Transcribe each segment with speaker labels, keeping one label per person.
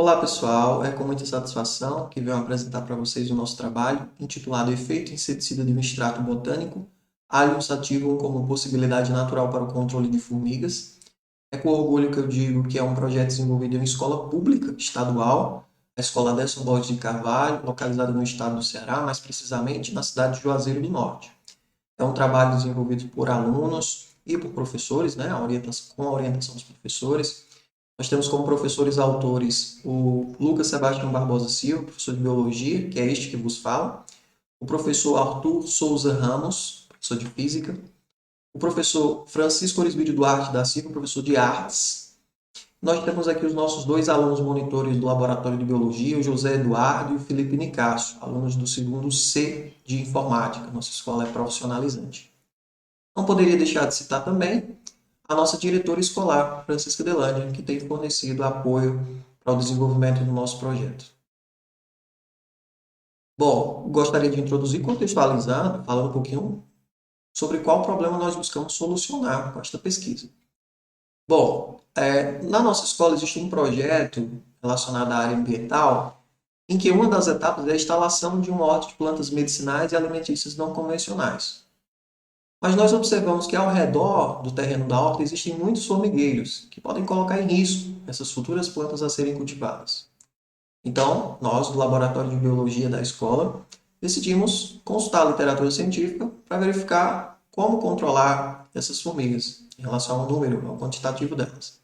Speaker 1: Olá pessoal, é com muita satisfação que venho apresentar para vocês o nosso trabalho intitulado Efeito Inseticida de um extrato botânico Allium sativum como possibilidade natural para o controle de formigas. É com orgulho que eu digo que é um projeto desenvolvido em uma escola pública estadual, a Escola Adelson Borges de Carvalho, localizada no estado do Ceará, mais precisamente na cidade de Juazeiro do Norte. É um trabalho desenvolvido por alunos e por professores, né, com a orientação dos professores. Nós temos como professores autores o Lucas Sebastião Barbosa Silva, professor de Biologia, que é este que vos fala, o professor Arthur Souza Ramos, professor de Física, o professor Francisco Orisvídio Duarte da Silva, professor de Artes. Nós temos aqui os nossos dois alunos monitores do Laboratório de Biologia, o José Eduardo e o Felipe Nicásio, alunos do segundo C de Informática. Nossa escola é profissionalizante. Não poderia deixar de citar também a nossa diretora escolar, Francisca Delândia, que tem fornecido apoio para o desenvolvimento do nosso projeto. Bom, gostaria de introduzir contextualizando, falando um pouquinho sobre qual problema nós buscamos solucionar com esta pesquisa. Bom, na nossa escola existe um projeto relacionado à área ambiental, em que uma das etapas é a instalação de uma horta de plantas medicinais e alimentícias não convencionais. Mas nós observamos que ao redor do terreno da horta existem muitos formigueiros que podem colocar em risco essas futuras plantas a serem cultivadas. Então, nós, do Laboratório de Biologia da escola, decidimos consultar a literatura científica para verificar como controlar essas formigas em relação ao número, ao quantitativo delas.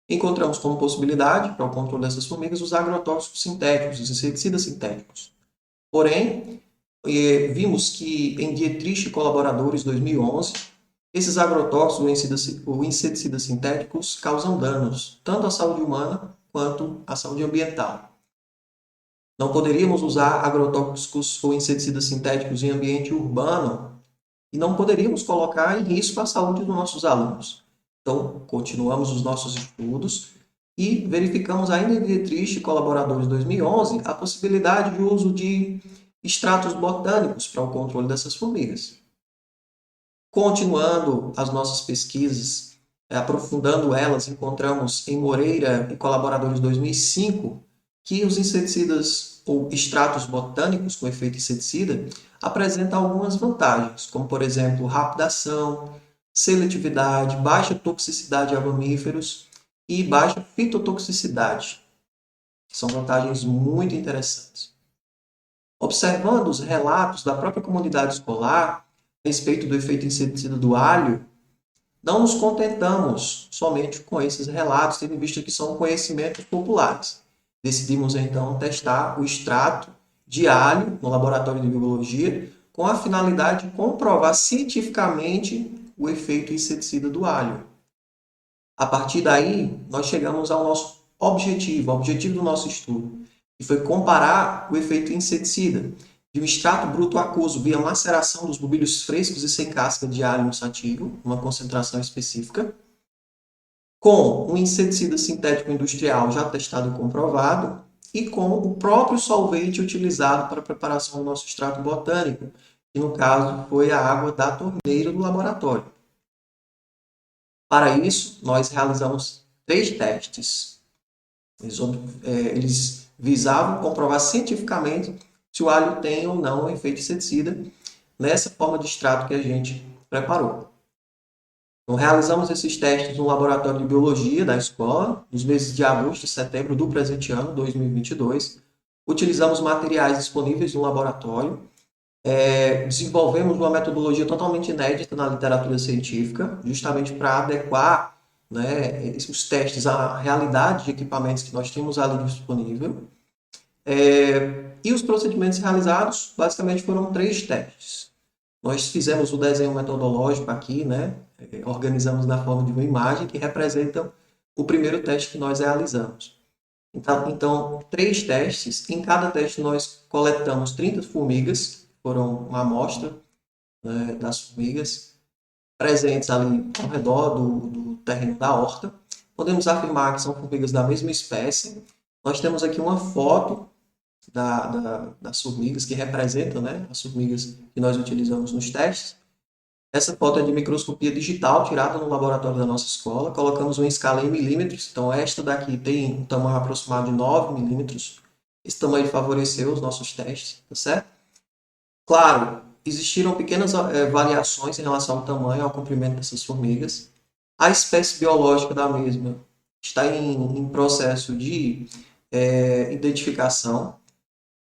Speaker 1: Encontramos como possibilidade para o controle dessas formigas os agrotóxicos sintéticos, os inseticidas sintéticos. Porém, vimos que em Dietrich e Colaboradores 2011, esses agrotóxicos ou inseticidas sintéticos causam danos tanto à saúde humana quanto à saúde ambiental. Não poderíamos usar agrotóxicos ou inseticidas sintéticos em ambiente urbano e não poderíamos colocar em risco a saúde dos nossos alunos. Então, continuamos os nossos estudos e verificamos ainda em Dietrich e Colaboradores 2011 a possibilidade de uso de extratos botânicos para o controle dessas formigas. Continuando as nossas pesquisas, aprofundando elas, encontramos em Moreira e Colaboradores 2005 que os inseticidas ou extratos botânicos com efeito inseticida apresentam algumas vantagens, como, por exemplo, rápida ação, seletividade, baixa toxicidade a mamíferos e baixa fitotoxicidade. São vantagens muito interessantes. Observando os relatos da própria comunidade escolar a respeito do efeito inseticida do alho, não nos contentamos somente com esses relatos, tendo em vista que são conhecimentos populares. Decidimos então testar o extrato de alho no laboratório de biologia com a finalidade de comprovar cientificamente o efeito inseticida do alho. A partir daí, nós chegamos ao nosso objetivo, ao objetivo do nosso estudo, que foi comparar o efeito inseticida de um extrato bruto aquoso via maceração dos bulbilhos frescos e sem casca de alho sativo, uma concentração específica, com um inseticida sintético industrial já testado e comprovado, e com o próprio solvente utilizado para a preparação do nosso extrato botânico, que no caso foi a água da torneira do laboratório. Para isso, nós realizamos 3 testes. Eles visavam comprovar cientificamente se o alho tem ou não um efeito inseticida nessa forma de extrato que a gente preparou. Então, realizamos esses testes no laboratório de biologia da escola, nos meses de agosto e setembro do presente ano, 2022. Utilizamos materiais disponíveis no laboratório, desenvolvemos uma metodologia totalmente inédita na literatura científica, justamente para adequar, né, os testes à realidade de equipamentos que nós tínhamos ali disponível. E os procedimentos realizados, basicamente, foram 3 testes. Nós fizemos o desenho metodológico aqui, né? Organizamos na forma de uma imagem que representa o primeiro teste que nós realizamos. Então, 3 testes. Em cada teste, nós coletamos 30 formigas, foram uma amostra, né, das formigas presentes ali ao redor do terreno da horta. Podemos afirmar que são formigas da mesma espécie. Nós temos aqui uma foto das formigas que representam, né, as formigas que nós utilizamos nos testes. Essa foto é de microscopia digital, tirada no laboratório da nossa escola. Colocamos uma escala em milímetros, então esta daqui tem um tamanho aproximado de 9 milímetros. Esse tamanho favoreceu os nossos testes, tá certo? Claro, existiram pequenas variações em relação ao tamanho e ao comprimento dessas formigas. A espécie biológica da mesma está em processo de identificação.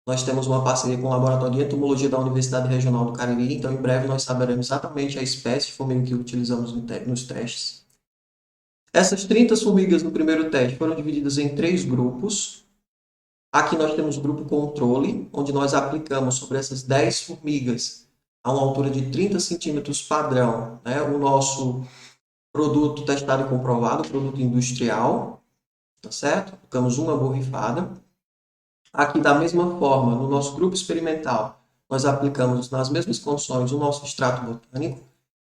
Speaker 1: Nós temos uma parceria com o Laboratório de Entomologia da Universidade Regional do Cariri, então em breve nós saberemos exatamente a espécie de formiga que utilizamos nos testes. Essas 30 formigas no primeiro teste foram divididas em 3 grupos. Aqui nós temos o grupo controle, onde nós aplicamos sobre essas 10 formigas a uma altura de 30 centímetros padrão, né, o nosso produto testado e comprovado, produto industrial, tá certo? Aplicamos uma borrifada. Aqui, da mesma forma, no nosso grupo experimental, nós aplicamos nas mesmas condições o nosso extrato botânico.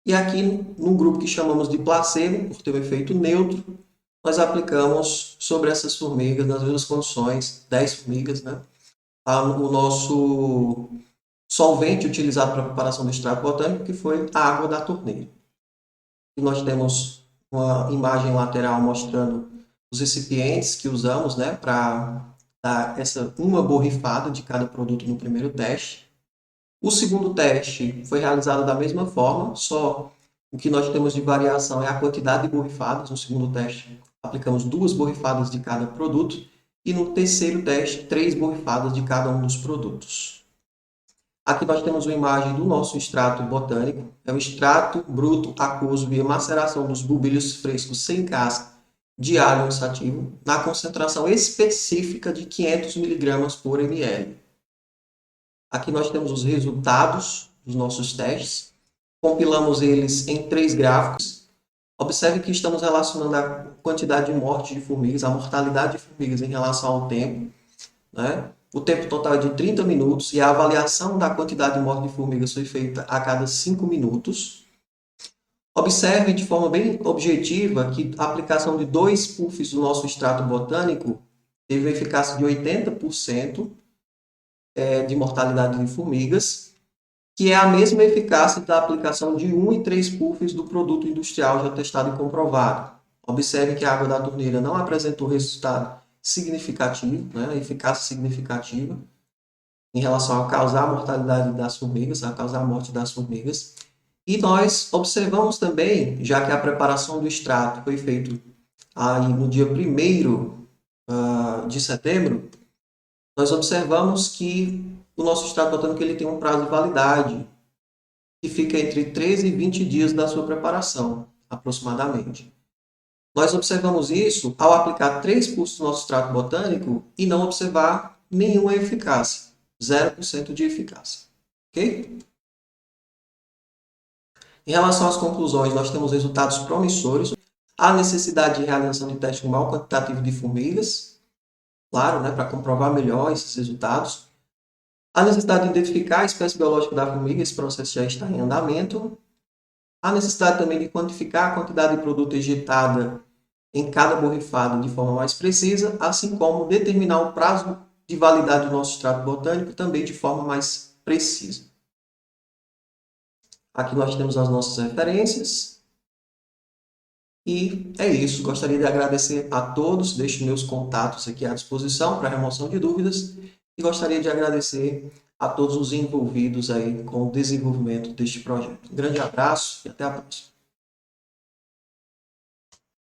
Speaker 1: E aqui, no grupo que chamamos de placebo, por ter um efeito neutro, nós aplicamos sobre essas formigas, nas mesmas condições, 10 formigas, né, o nosso solvente utilizado para a preparação do extrato botânico, que foi a água da torneira. E nós temos uma imagem lateral mostrando os recipientes que usamos, né, para dar uma borrifada de cada produto no primeiro teste. O segundo teste foi realizado da mesma forma, só o que nós temos de variação é a quantidade de borrifadas. No segundo teste, aplicamos 2 borrifadas de cada produto e no terceiro teste, 3 borrifadas de cada um dos produtos. Aqui nós temos uma imagem do nosso extrato botânico, é o extrato bruto aquoso via maceração dos bulbilhos frescos sem casca de alho ansativo, na concentração específica de 500 mg por ml. Aqui nós temos os resultados dos nossos testes, compilamos eles em 3 gráficos. Observe que estamos relacionando a quantidade de morte de formigas, a mortalidade de formigas em relação ao tempo, né? O tempo total é de 30 minutos e a avaliação da quantidade de morte de formigas foi feita a cada 5 minutos. Observe de forma bem objetiva que a aplicação de 2 puffs do nosso extrato botânico teve uma eficácia de 80% de mortalidade de formigas, que é a mesma eficácia da aplicação de 1 e 3 puffs do produto industrial já testado e comprovado. Observe que a água da torneira não apresentou resultado significativo, né, eficácia significativa em relação a causar a mortalidade das formigas, a causar a morte das formigas. E nós observamos também, já que a preparação do extrato foi feita aí no dia 1º de setembro, nós observamos que o nosso extrato botânico ele tem um prazo de validade que fica entre 13 e 20 dias da sua preparação, aproximadamente. Nós observamos isso ao aplicar 3 puffs do nosso extrato botânico e não observar nenhuma eficácia, 0% de eficácia. Ok? Em relação às conclusões, nós temos resultados promissores. Há necessidade de realização de testes com maior quantitativo de formigas, claro, né, para comprovar melhor esses resultados. Há necessidade de identificar a espécie biológica da formiga, esse processo já está em andamento. Há necessidade também de quantificar a quantidade de produto ejetada em cada borrifada de forma mais precisa, assim como determinar o prazo de validade do nosso extrato botânico também de forma mais precisa. Aqui nós temos as nossas referências. E é isso. Gostaria de agradecer a todos. Deixo meus contatos aqui à disposição para remoção de dúvidas. E gostaria de agradecer a todos os envolvidos aí com o desenvolvimento deste projeto. Um grande abraço e até a próxima.